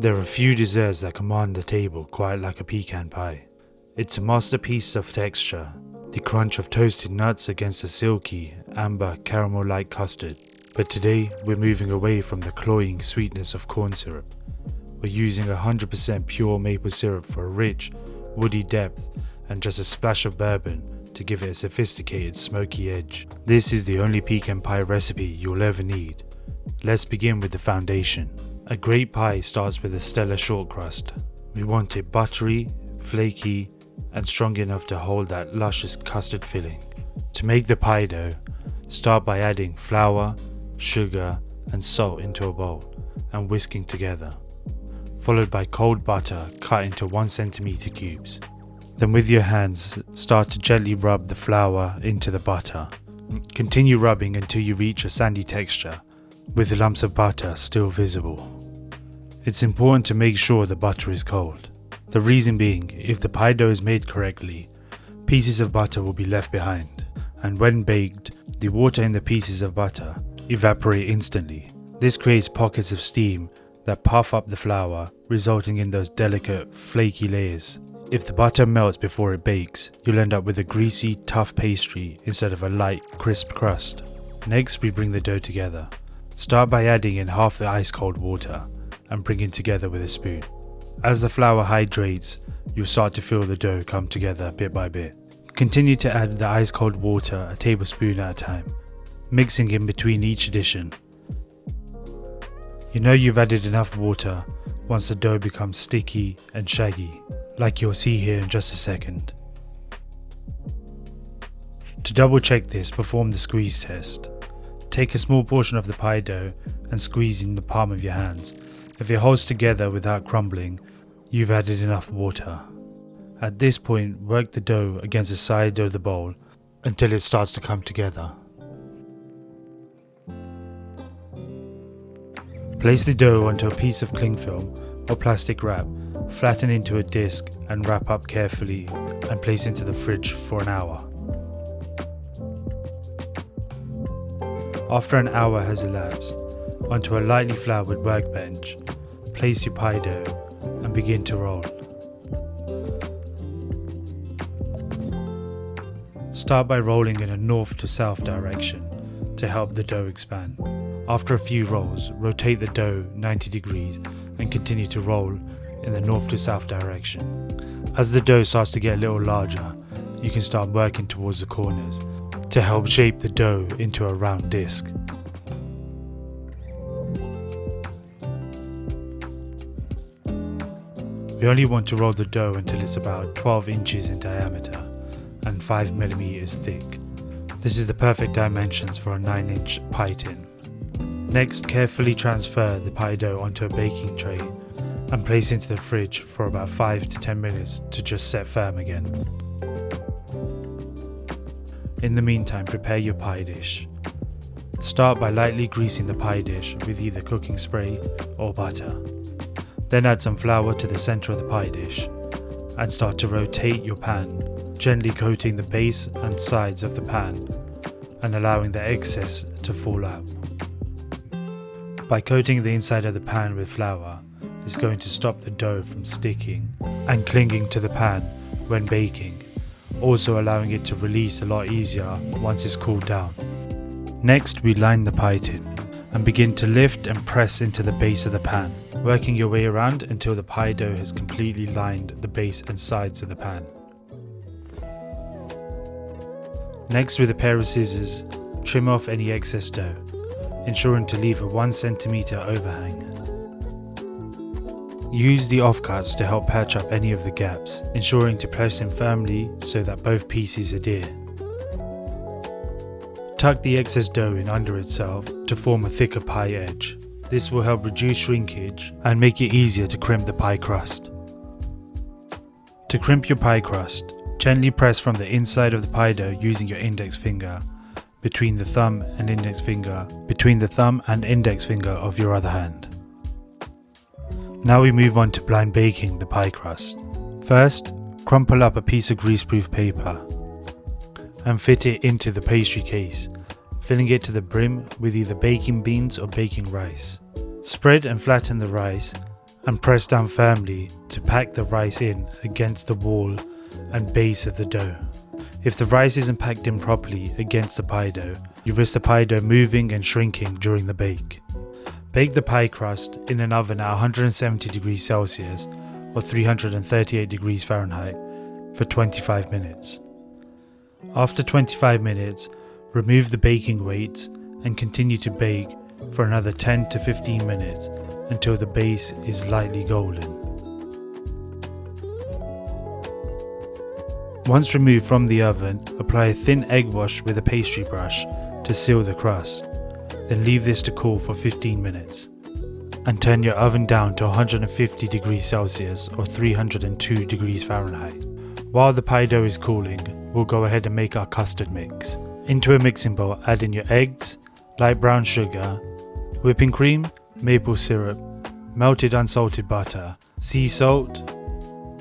There are few desserts that command the table quite like a pecan pie. It's a masterpiece of texture, the crunch of toasted nuts against a silky, amber, caramel-like custard. But today, we're moving away from the cloying sweetness of corn syrup. We're using 100% pure maple syrup for a rich, woody depth and just a splash of bourbon to give it a sophisticated, smoky edge. This is the only pecan pie recipe you'll ever need. Let's begin with the foundation. A great pie starts with a stellar short crust. We want it buttery, flaky, and strong enough to hold that luscious custard filling. To make the pie dough, start by adding flour, sugar, and salt into a bowl and whisking together, followed by cold butter cut into 1 centimeter cubes. Then with your hands, start to gently rub the flour into the butter. Continue rubbing until you reach a sandy texture, with the lumps of butter still visible. It's important to make sure the butter is cold. The reason being, if the pie dough is made correctly, pieces of butter will be left behind, and when baked, the water in the pieces of butter evaporate instantly. This creates pockets of steam that puff up the flour, resulting in those delicate, flaky layers. If the butter melts before it bakes, you'll end up with a greasy, tough pastry instead of a light, crisp crust. Next, we bring the dough together. Start by adding in half the ice-cold water and bring it together with a spoon. As the flour hydrates, you'll start to feel the dough come together bit by bit. Continue to add the ice-cold water a tablespoon at a time, mixing in between each addition. You know you've added enough water once the dough becomes sticky and shaggy, like you'll see here in just a second. To double check this, perform the squeeze test. Take a small portion of the pie dough and squeeze in the palm of your hands. If it holds together without crumbling, you've added enough water. At this point, work the dough against the side of the bowl until it starts to come together. Place the dough onto a piece of cling film or plastic wrap, flatten into a disc and wrap up carefully and place into the fridge for an hour. After an hour has elapsed, onto a lightly floured workbench, place your pie dough and begin to roll. Start by rolling in a north to south direction to help the dough expand. After a few rolls, rotate the dough 90 degrees and continue to roll in the north to south direction. As the dough starts to get a little larger, you can start working towards the corners to help shape the dough into a round disc. We only want to roll the dough until it's about 12 inches in diameter and 5 millimeters thick. This is the perfect dimensions for a 9-inch pie tin. Next, carefully transfer the pie dough onto a baking tray and place into the fridge for about 5 to 10 minutes to just set firm again. In the meantime, prepare your pie dish. Start by lightly greasing the pie dish with either cooking spray or butter. Then add some flour to the center of the pie dish and start to rotate your pan, gently coating the base and sides of the pan and allowing the excess to fall out. By coating the inside of the pan with flour, it's going to stop the dough from sticking and clinging to the pan when baking, also allowing it to release a lot easier once it's cooled down. Next, we line the pie tin and begin to lift and press into the base of the pan, working your way around until the pie dough has completely lined the base and sides of the pan. Next, with a pair of scissors, trim off any excess dough, ensuring to leave a 1 centimeter overhang. Use the offcuts to help patch up any of the gaps, ensuring to press in firmly so that both pieces adhere. Tuck the excess dough in under itself to form a thicker pie edge. This will help reduce shrinkage and make it easier to crimp the pie crust. To crimp your pie crust, gently press from the inside of the pie dough using your index finger between the thumb and index finger of your other hand. Now we move on to blind baking the pie crust. First, crumple up a piece of greaseproof paper and fit it into the pastry case, filling it to the brim with either baking beans or baking rice. Spread and flatten the rice and press down firmly to pack the rice in against the wall and base of the dough. If the rice isn't packed in properly against the pie dough, you risk the pie dough moving and shrinking during the bake. Bake the pie crust in an oven at 170 degrees Celsius or 338 degrees Fahrenheit for 25 minutes. After 25 minutes, remove the baking weights and continue to bake for another 10 to 15 minutes until the base is lightly golden. Once removed from the oven, apply a thin egg wash with a pastry brush to seal the crust. Then leave this to cool for 15 minutes. And turn your oven down to 150 degrees Celsius or 302 degrees Fahrenheit. While the pie dough is cooling, we'll go ahead and make our custard mix. Into a mixing bowl, add in your eggs, light brown sugar, whipping cream, maple syrup, melted unsalted butter, sea salt,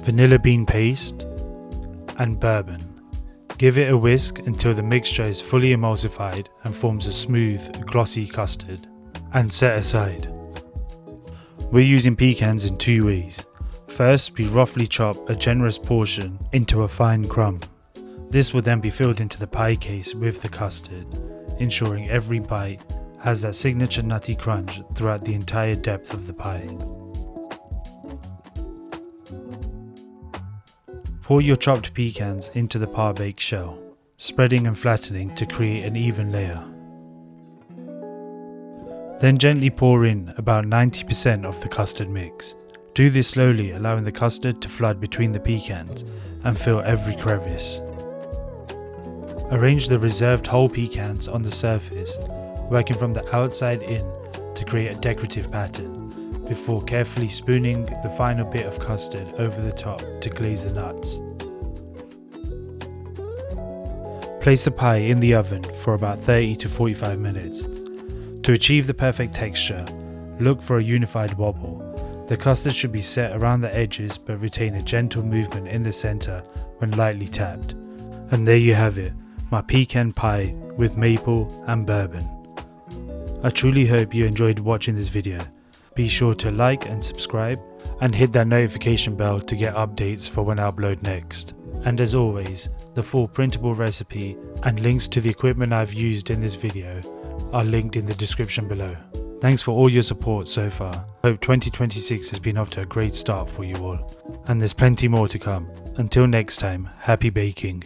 vanilla bean paste, and bourbon. Give it a whisk until the mixture is fully emulsified and forms a smooth, glossy custard, and set aside. We're using pecans in two ways. First, we roughly chop a generous portion into a fine crumb. This will then be filled into the pie case with the custard, ensuring every bite has that signature nutty crunch throughout the entire depth of the pie. Pour your chopped pecans into the par-baked shell, spreading and flattening to create an even layer. Then gently pour in about 90% of the custard mix. Do this slowly, allowing the custard to flood between the pecans and fill every crevice. Arrange the reserved whole pecans on the surface, working from the outside in to create a decorative pattern, before carefully spooning the final bit of custard over the top to glaze the nuts. Place the pie in the oven for about 30 to 45 minutes. To achieve the perfect texture, look for a unified wobble. The custard should be set around the edges but retain a gentle movement in the center when lightly tapped. And there you have it, my pecan pie with maple and bourbon. I truly hope you enjoyed watching this video. Be sure to like and subscribe and hit that notification bell to get updates for when I upload next. And as always, the full printable recipe and links to the equipment I've used in this video are linked in the description below. Thanks for all your support so far. Hope 2026 has been off to a great start for you all. And there's plenty more to come. Until next time, happy baking.